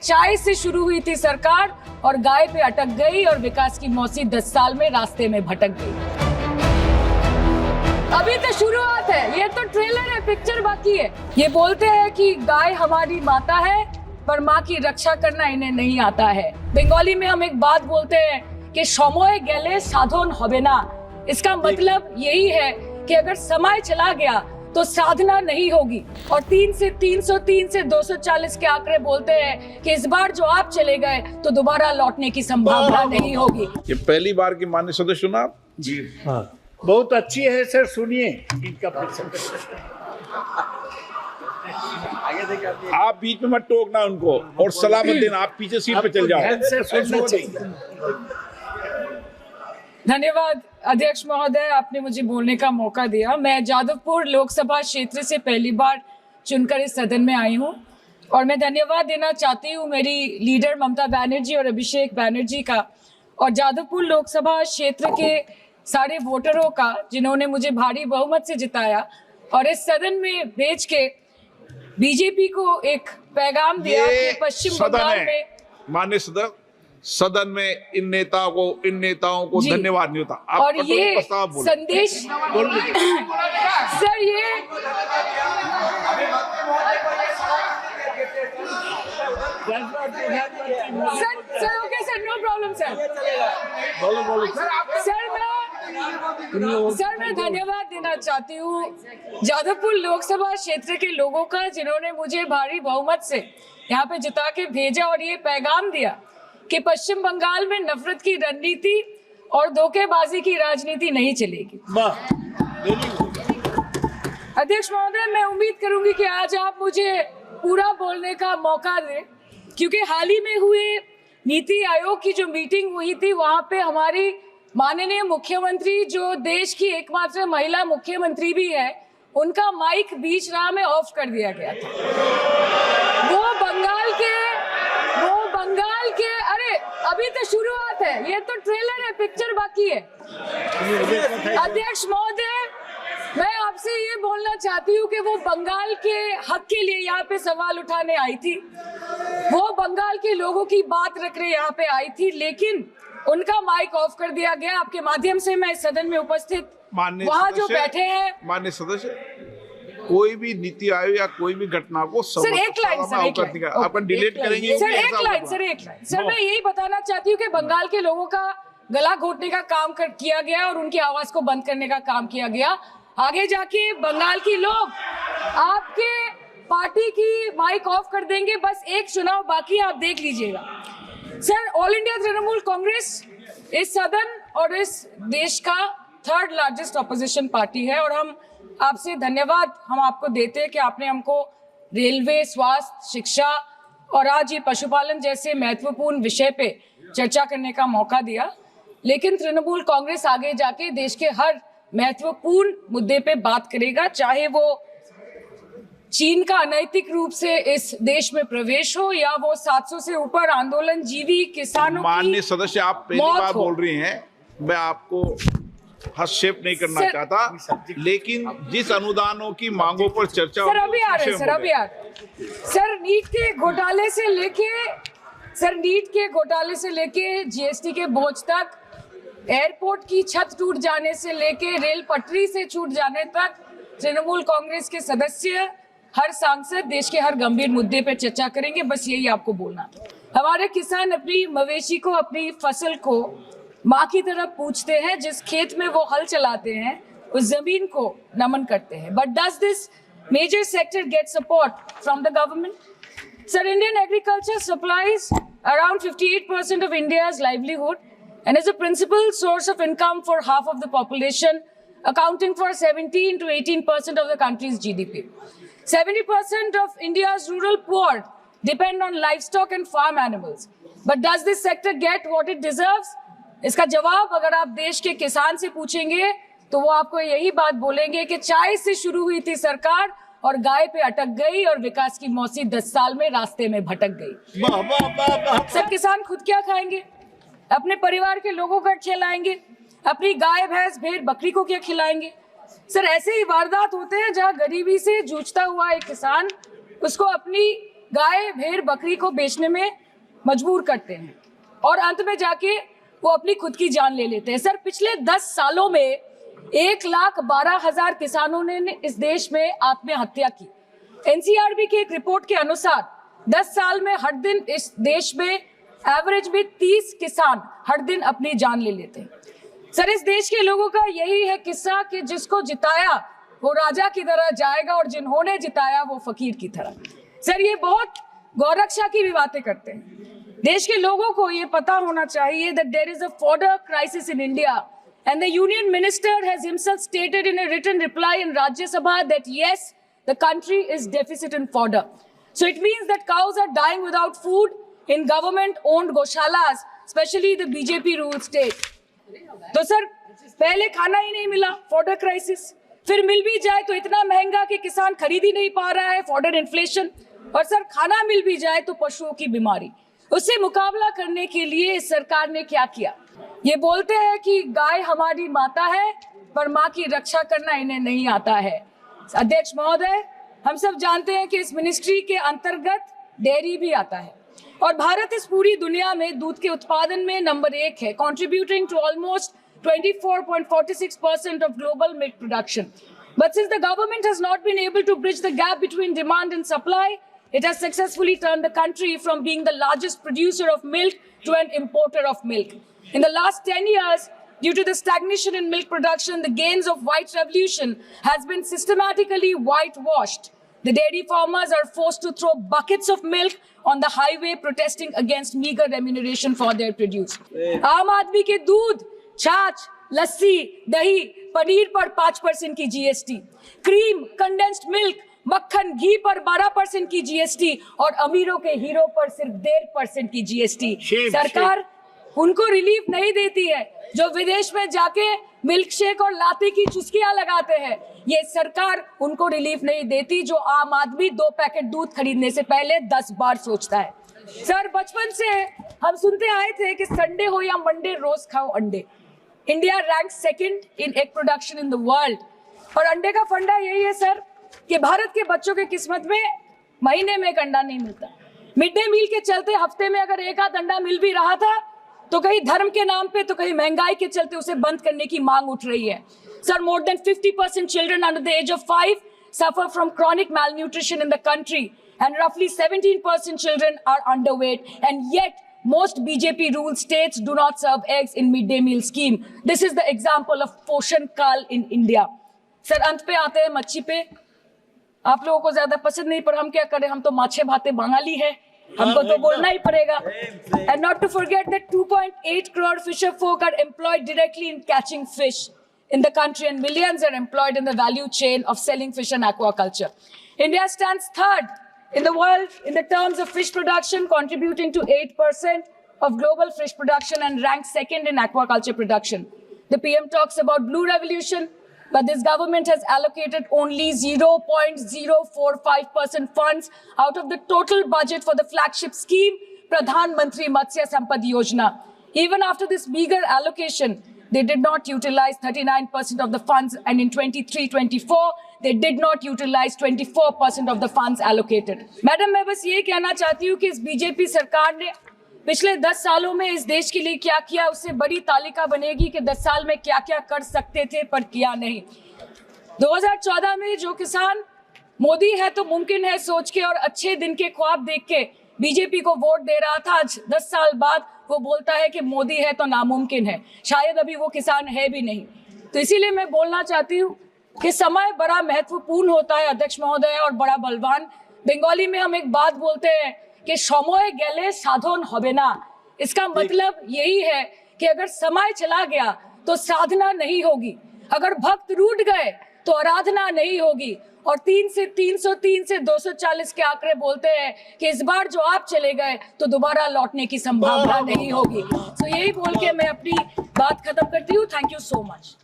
चाय से शुरू हुई थी सरकार और गाय पे अटक गई और विकास की मौसी 10 साल में रास्ते में भटक गई। अभी तो शुरुआत है, ये तो ट्रेलर है, पिक्चर बाकी है। ये बोलते हैं कि गाय हमारी माता है पर माँ की रक्षा करना इन्हें नहीं आता है। बंगाली में हम एक बात बोलते हैं कि समय गेले साधन होबे ना। इसका मतलब यही है कि अगर समय चला गया तो साधना नहीं होगी। और 3 से 303 से 240 के आंकड़े बोलते हैं कि इस बार जो आप चले गए तो दोबारा लौटने की संभावना नहीं होगी। ये पहली बार की माननीय सदस्य सुना आप? जी हाँ, बहुत अच्छी है सर, सुनिए इनका आप बीच में मत टोकना उनको और सलाह मत देना, आप पीछे सीट पे चल जाओ। धन्यवाद अध्यक्ष महोदय, आपने मुझे बोलने का मौका दिया। मैं जादवपुर लोकसभा क्षेत्र से पहली बार चुनकर इस सदन में आई हूँ और मैं धन्यवाद देना चाहती हूँ मेरी लीडर ममता बनर्जी और अभिषेक बनर्जी का और जादवपुर लोकसभा क्षेत्र के सारे वोटरों का जिन्होंने मुझे भारी बहुमत से जिताया और इस सदन में भेज के बीजेपी को एक पैगाम दिया कि पश्चिम बंगाल में माननीय सदन में इन नेताओं को धन्यवाद नहीं होता। आप और ये संदेश सर, ये sir okay sir, no problem sir. Sir मैं धन्यवाद देना चाहती हूँ जादवपुर लोकसभा क्षेत्र के लोगों का जिन्होंने मुझे भारी बहुमत से यहाँ पे जिता के भेजा और ये पैगाम दिया कि पश्चिम बंगाल में नफरत की रणनीति और धोखेबाजी की राजनीति नहीं चलेगी। अध्यक्ष महोदय, मैं उम्मीद करूंगी कि आज आप मुझे पूरा बोलने का मौका दें, क्योंकि हाल ही में हुए नीति आयोग की जो मीटिंग हुई थी वहां पे हमारी माननीय मुख्यमंत्री, जो देश की एकमात्र महिला मुख्यमंत्री भी है, उनका माइक बीच राह में ऑफ कर दिया गया था। वो बंगाल के अरे अभी तो शुरुआत है, ये तो ट्रेलर है, पिक्चर बाकी है। अध्यक्ष महोदय, मैं आपसे ये बोलना चाहती हूँ कि वो बंगाल के हक के लिए यहाँ पे सवाल उठाने आई थी, वो बंगाल के लोगों की बात रखने यहाँ पे आई थी, लेकिन उनका माइक ऑफ कर दिया गया। आपके माध्यम से मैं इस सदन में उपस्थित वहाँ जो बैठे हैं माननीय सदस्य, कोई भी नीति आयोग या कोई भी घटना को सर एक लाइन अपन डिलीट करेंगे। सर एक लाइन सर मैं यही बताना चाहती हूँ कि बंगाल के लोगों का गला घोटने का काम किया गया और उनकी आवाज को बंद करने का काम किया गया। आगे जाके बंगाल के लोग आपके पार्टी की माइक ऑफ कर देंगे। बस एक चुनाव बाकी, आप देख लीजिएगा। Sir, all India Trinamool Congress इस सदन और इस देश का 3rd लार्जेस्ट ऑपोजिशन पार्टी है और हम आपसे धन्यवाद हम आपको देते हैं कि आपने हमको रेलवे, स्वास्थ्य, शिक्षा और आज ये पशुपालन जैसे महत्वपूर्ण विषय पे चर्चा करने का मौका दिया। लेकिन तृणमूल कांग्रेस आगे जाके देश के हर महत्वपूर्ण मुद्दे पे बात करेगा, चाहे वो चीन का अनैतिक रूप से इस देश में प्रवेश हो या वो 700 से ऊपर आंदोलन जीवी किसानों की माननीय सदस्य, आप पहली बार बोल रही हैं, मैं आपको हस्तक्षेप नहीं करना चाहता, लेकिन जिस अनुदानों की मांगों पर चर्चा सर अभी आ रहे सर नीट के घोटाले से लेके जीएसटी के बोझ तक, एयरपोर्ट की छत टूट जाने से लेके रेल पटरी से छूट जाने तक तृणमूल कांग्रेस के सदस्य, हर सांसद देश के हर गंभीर मुद्दे पर चर्चा करेंगे। बस यही आपको बोलना था। हमारे किसान अपनी मवेशी को, अपनी फसल को माँ की तरफ पूछते हैं, जिस खेत में वो हल चलाते हैं उस जमीन को नमन करते हैं। But does this major sector get support from the government? Sir, Indian agriculture supplies around 58% of India's livelihood and is a principal source of income for half of the population, accounting for 17 to 18% of the country's GDP. 70% of India's rural poor depend on livestock and farm animals. But does this sector get what it deserves? इसका जवाब अगर आप देश के किसान से पूछेंगे तो वो आपको यही बात बोलेंगे कि चाय से शुरू हुई थी सरकार और गाय पे अटक गई और विकास की मौसी 10 साल में रास्ते में भटक गई। सर, किसान खुद क्या खाएंगे? अपने परिवार के लोगों का खिलाएंगे? अपनी गाय, भैंस, भेड़, बकरी को क्या खिलाएंगे? सर, ऐसे ही वारदात होते हैं जहां गरीबी से जूझता हुआ एक किसान, उसको अपनी गाय भेड़ बकरी को बेचने में मजबूर करते हैं और अंत में जाके वो अपनी खुद की जान ले लेते हैं। सर, पिछले 10 सालों में 1,12,000 किसानों ने इस देश में आत्महत्या की। एनसीआरबी की एक रिपोर्ट के अनुसार 10 साल में हर दिन इस देश में एवरेज में 30 किसान हर दिन अपनी जान ले लेते हैं। सर, इस देश के लोगों का यही है किस्सा कि जिसको जिताया वो राजा की तरह जाएगा और जिन्होंने जिताया वो फकीर की तरह। सर, ये बहुत गौरक्षा की भी बातें करते हैं। देश के लोगों को ये पता होना चाहिए that there is a fodder crisis in India and the union minister has himself stated in a written reply in Rajya Sabha that yes, the country is deficit in fodder. So it means that cows are dying without food in government owned goshalas, especially the BJP ruled state. तो sir, पहले खाना ही नहीं मिला, fodder crisis, फिर मिल भी जाए तो इतना महंगा कि किसान खरीद ही नहीं पा रहा है, फॉडर इन्फ्लेशन, और सर खाना मिल भी जाए तो पशुओं की बीमारी। उससे मुकाबला करने के लिए इस सरकार ने क्या किया? ये बोलते हैं कि गाय हमारी माता है, पर माँ की रक्षा करना इन्हें नहीं आता है। अध्यक्ष महोदय, हम सब जानते हैं कि इस मिनिस्ट्री के अंतर्गत डेयरी भी आता है और भारत इस पूरी दुनिया में दूध के उत्पादन में नंबर 1 है, contributing to almost 24.46% of global milk production. But since the government has not been able to bridge the gap between demand and supply, it has successfully turned the country from being the largest producer of milk to an importer of milk. In the last 10 years, due to the stagnation in milk production, the gains of white revolution has been systematically whitewashed. The dairy farmers are forced to throw buckets of milk on the highway protesting against meager remuneration for their produce. आम आदमी के दूध, छाछ, लस्सी, दही, पनीर पर 5% की GST, cream, condensed milk, मक्खन, घी पर 12% की जीएसटी और अमीरों के हीरो पर सिर्फ 1.5% की जीएसटी। सरकार उनको रिलीफ नहीं देती है जो विदेश में जाके मिल्क शेक और लाते की चुस्कियां लगाते हैं। ये सरकार उनको रिलीफ नहीं देती जो आम आदमी 2 पैकेट दूध खरीदने से पहले 10 बार सोचता है। सर, बचपन से हम सुनते आए थे कि संडे हो या मंडे रोज खाओ अंडे। India rank 2nd in egg production in the world और अंडे का फंडा यही है सर कि भारत के बच्चों के किस्मत में महीने में एक अंडा नहीं मिलता। मिड डे मील के चलते हफ्ते में अगर एक आध अंडा मिल भी रहा था तो कहीं धर्म के नाम पे तो कहीं महंगाई के चलते उसे बंद करने की मांग उठ रही है। Sir, more than 50% children under the age of 5 suffer from chronic malnutrition in the country and roughly 17% children are underweight, and yet most BJP ruled states do not serve eggs in midday meal scheme. This is the example of Poshan Kal in India. Sir, अंत पे आते हैं मच्छी पे। आप लोगों को ज्यादा पसंद नहीं, पर हम क्या करें, हम तो माछे भाते बंगाली है, हमको तो बोलना ही पड़ेगा। And not to forget that 2.8 crore fisher folk are employed directly in catching fish in the country and millions are employed in the value chain of selling fish and aquaculture. India stands 3rd in the world in the terms of fish production, contributing to 8% of global fish production and ranks 2nd in aquaculture production. The PM talks about blue revolution, but this government has allocated only 0.045% funds out of the total budget for the flagship scheme, Pradhan Mantri Matsya Sampad Yojana. Even after this meager allocation, they did not utilize 39% of the funds, and in 23-24, they did not utilize 24% of the funds allocated. Madam, मैं बस ये कहना चाहती हूँ कि इस BJP सरकार ने पिछले 10 सालों में इस देश के लिए क्या किया, उससे बड़ी तालिका बनेगी कि 10 साल में क्या क्या कर सकते थे पर किया नहीं। 2014 में जो किसान मोदी है तो मुमकिन है सोच के और अच्छे दिन के ख्वाब देख के बीजेपी को वोट दे रहा था, आज 10 साल बाद वो बोलता है कि मोदी है तो नामुमकिन है। शायद अभी वो किसान है भी नहीं। तो इसीलिए मैं बोलना चाहती हूँ कि समय बड़ा महत्वपूर्ण होता है अध्यक्ष महोदय, और बड़ा बलवान। बंगाली में हम एक बात बोलते हैं कि समय गेले साधन होबे ना। इसका मतलब यही है कि अगर समय चला गया तो साधना नहीं होगी, अगर भक्त रूठ गए तो आराधना नहीं होगी। और 3 से 303 से 240 के आंकड़े बोलते हैं कि इस बार जो आप चले गए तो दोबारा लौटने की संभावना नहीं होगी। तो यही बोल के मैं अपनी बात खत्म करती हूँ। Thank you so much.